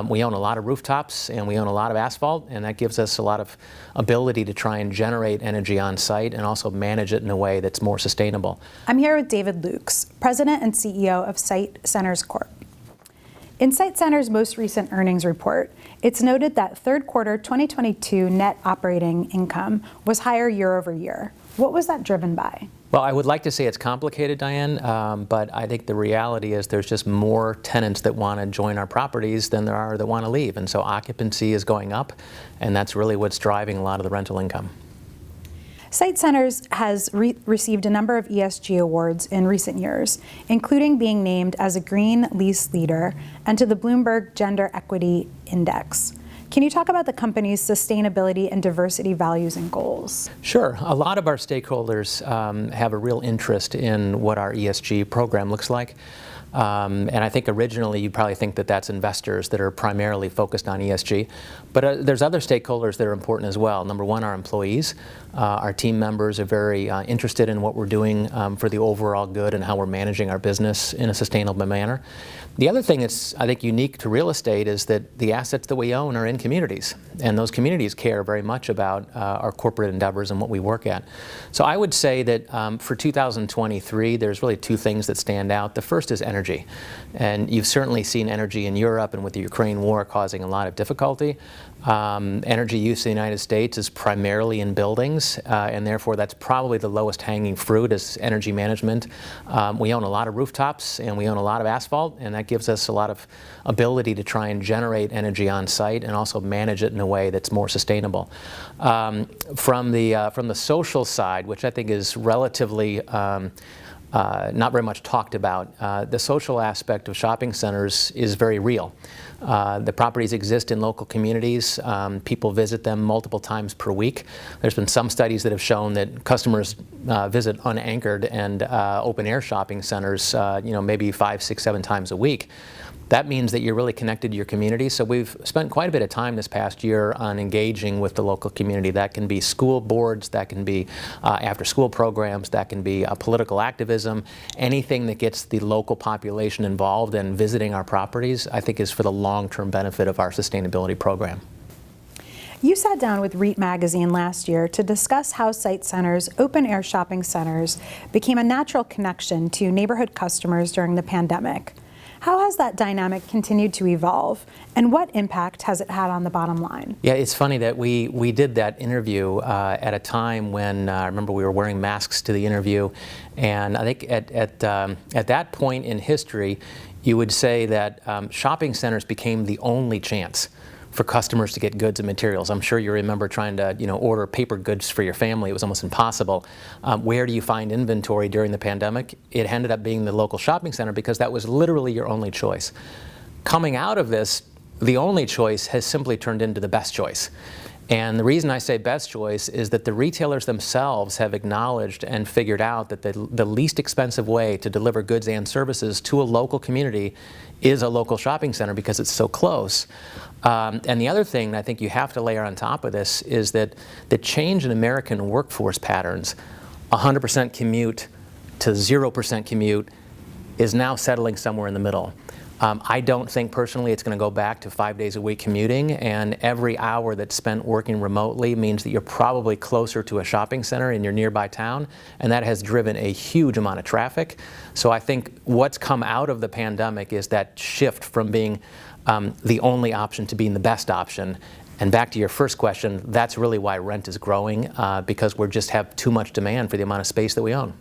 We own a lot of rooftops and we own a lot of asphalt, and that gives us a lot of ability to try and generate energy on site and also manage it in a way that's more sustainable. I'm here with David Lukes, President and CEO of SITE Centers Corp. In SITE Centers' most recent earnings report, it's noted that third quarter 2022 net operating income was higher year over year. What was that driven by? Well, I would like to say it's complicated, Diane, but I think the reality is there's just more tenants that want to join our properties than there are that want to leave. And so occupancy is going up, and that's really what's driving a lot of the rental income. SITE Centers has received a number of ESG awards in recent years, including being named as a Green Lease Leader and to the Bloomberg Gender Equity Index. Can you talk about the company's sustainability and diversity values and goals? Sure. A lot of our stakeholders have a real interest in what our ESG program looks like. And I think originally you'd probably think that that's investors that are primarily focused on ESG. But there's other stakeholders that are important as well. Number one, our employees. Our team members are very interested in what we're doing for the overall good and how we're managing our business in a sustainable manner. The other thing that's, I think, unique to real estate is that the assets that we own are in communities. And those communities care very much about our corporate endeavors and what we work at. So I would say that for 2023, there's really two things that stand out. The first is energy. And you've certainly seen energy in Europe and with the Ukraine war causing a lot of difficulty. Energy use in the United States is primarily in buildings, and therefore that's probably the lowest hanging fruit is energy management. We own a lot of rooftops and we own a lot of asphalt, and that gives us a lot of ability to try and generate energy on site and also manage it in a way that's more sustainable. From the social side, which I think is relatively not very much talked about, the social aspect of shopping centers is very real. The properties exist in local communities. People visit them multiple times per week. There's been some studies that have shown that customers visit unanchored and open-air shopping centers, maybe 5, 6, 7 times a week. That means that you're really connected to your community. So we've spent quite a bit of time this past year on engaging with the local community. That can be school boards, that can be after-school programs, that can be political activism. Anything that gets the local population involved in visiting our properties, I think, is for the long-term benefit of our sustainability program. You sat down with REIT magazine last year to discuss how SITE Centers' open-air shopping centers became a natural connection to neighborhood customers during the pandemic. How has that dynamic continued to evolve, and what impact has it had on the bottom line? Yeah, it's funny that we did that interview at a time when I remember we were wearing masks to the interview, and I think at that point in history, you would say that shopping centers became the only chance for customers to get goods and materials. I'm sure you remember trying to order paper goods for your family. It was almost impossible. Where do you find inventory during the pandemic? It ended up being the local shopping center because that was literally your only choice. Coming out of this, the only choice has simply turned into the best choice. And the reason I say best choice is that the retailers themselves have acknowledged and figured out that the least expensive way to deliver goods and services to a local community is a local shopping center because it's so close. And the other thing I think you have to layer on top of this is that the change in American workforce patterns, 100% commute to 0% commute, is now settling somewhere in the middle. I don't think personally it's going to go back to 5 days a week commuting, and every hour that's spent working remotely means that you're probably closer to a shopping center in your nearby town, and that has driven a huge amount of traffic. So I think what's come out of the pandemic is that shift from being the only option to being the best option. And back to your first question, that's really why rent is growing, because we just have too much demand for the amount of space that we own.